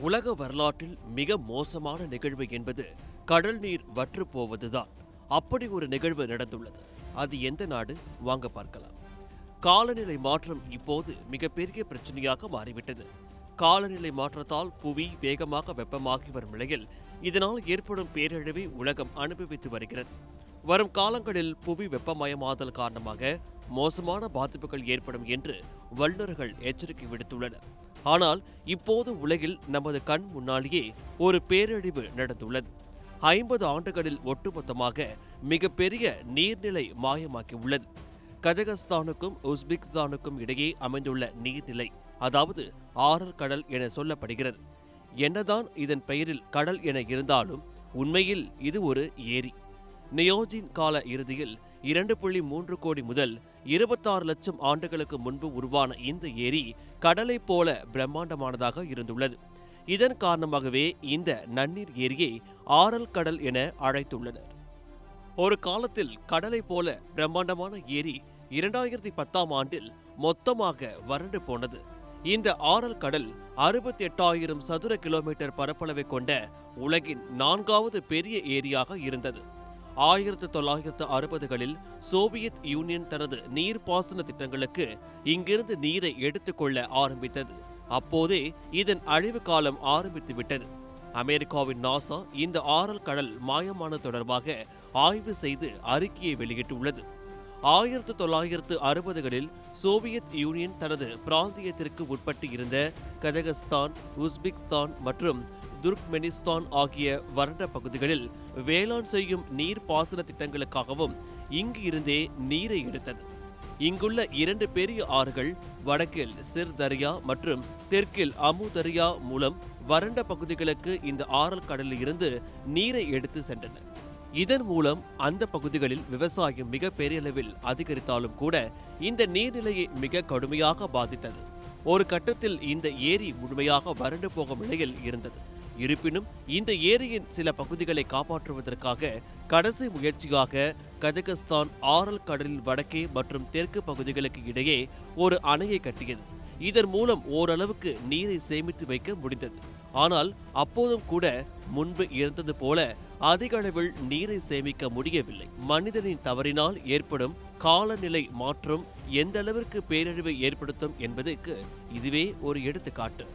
உலக வரலாற்றில் மிக மோசமான நிகழ்வு என்பது கடல் நீர் வற்று போவதுதான். அப்படி ஒரு நிகழ்வு நடந்துள்ளது. அது எந்த நாடு? வாங்க பார்க்கலாம். காலநிலை மாற்றம் இப்போது மிகப்பெரிய பிரச்சனையாக மாறிவிட்டது. காலநிலை மாற்றத்தால் புவி வேகமாக வெப்பமாகி வரும் நிலையில் இதனால் ஏற்படும் பேரழிவை உலகம் அனுபவித்து வருகிறது. வரும் காலங்களில் புவி வெப்பமயமாதல் காரணமாக மோசமான பாதிப்புகள் ஏற்படும் என்று வல்லுநர்கள் எச்சரிக்கை விடுத்துள்ளனர். ஆனால் இப்போது உலகில் நமது கண் முன்னாலேயே ஒரு பேரழிவு நடந்துள்ளது. 50 ஆண்டுகளில் ஒட்டுமொத்தமாக மிகப்பெரிய நீர்நிலை மாயமாக்கியுள்ளது. கஜகஸ்தானுக்கும் உஸ்பெகிஸ்தானுக்கும் இடையே அமைந்துள்ள நீர்நிலை, அதாவது ஆரல் கடல் என சொல்லப்படுகிறது. என்னதான் இதன் பெயரில் கடல் என இருந்தாலும் உண்மையில் இது ஒரு ஏரி. நியோஜின் கால இறுதியில் 2.3 கோடி முதல் 26 லட்சம் ஆண்டுகளுக்கு முன்பு உருவான இந்த ஏரி கடலைப் போல பிரம்மாண்டமானதாக இருந்துள்ளது. இதன் காரணமாகவே இந்த நன்னீர் ஏரியை ஆரல் கடல் என அழைத்துள்ளனர். ஒரு காலத்தில் கடலை போல பிரம்மாண்டமான ஏரி 2010ஆம் ஆண்டில் மொத்தமாக வறண்டு போனது. இந்த ஆரல் கடல் 68,000 சதுர கிலோமீட்டர் பரப்பளவை கொண்ட உலகின் 4வது பெரிய ஏரியாக இருந்தது. 1960களில் சோவியத் யூனியன் தனது நீர்ப்பாசன திட்டங்களுக்கு இங்கிருந்து நீரை எடுத்துக்கொள்ள ஆரம்பித்தது. அப்போதே இதன் அழிவு காலம் ஆரம்பித்துவிட்டது. அமெரிக்காவின் நாசா இந்த ஆரல் கடல் மாயமான தொடர்பாக ஆய்வு செய்து அறிக்கையை வெளியிட்டுள்ளது. 1960களில் சோவியத் யூனியன் தனது பிராந்தியத்திற்கு உட்பட்டு இருந்த கஜகஸ்தான், உஸ்பெகிஸ்தான் மற்றும் துர்க்மெனிஸ்தான் ஆகிய வறண்ட பகுதிகளில் வேளாண் செய்யும் நீர் பாசன திட்டங்களுக்காகவும் இங்கு இருந்தே நீரை எடுத்தது. இங்குள்ள 2 பெரிய ஆறுகள் வடக்கில் சிர் தரியா மற்றும் தெற்கில் அமு தரியா மூலம் வறண்ட பகுதிகளுக்கு இந்த ஆரல் கடலில் இருந்து நீரை எடுத்து சென்றன. இதன் மூலம் அந்த பகுதிகளில் விவசாயம் மிக பெரிய அளவில் அதிகரித்தாலும் கூட இந்த நீர்நிலையை மிக கடுமையாக பாதித்தது. ஒரு கட்டத்தில் இந்த ஏரி முழுமையாக வறண்டு போகும் நிலையில் இருந்தது. இருப்பினும் இந்த ஏரியின் சில பகுதிகளை காப்பாற்றுவதற்காக கடைசி முயற்சியாக கஜகஸ்தான் ஆரல் கடலில் வடக்கே மற்றும் தெற்கு பகுதிகளுக்கு இடையே ஒரு அணையை கட்டியது. இதன் மூலம் ஓரளவுக்கு நீரை சேமித்து வைக்க முடிந்தது. ஆனால் அப்போதும் கூட முன்பு இருந்தது போல அதிக அளவில் நீரை சேமிக்க முடியவில்லை. மனிதனின் தவறினால் ஏற்படும் காலநிலை மாற்றம் எந்த அளவிற்கு பேரழிவை ஏற்படுத்தும் என்பதற்கு இதுவே ஒரு எடுத்துக்காட்டு.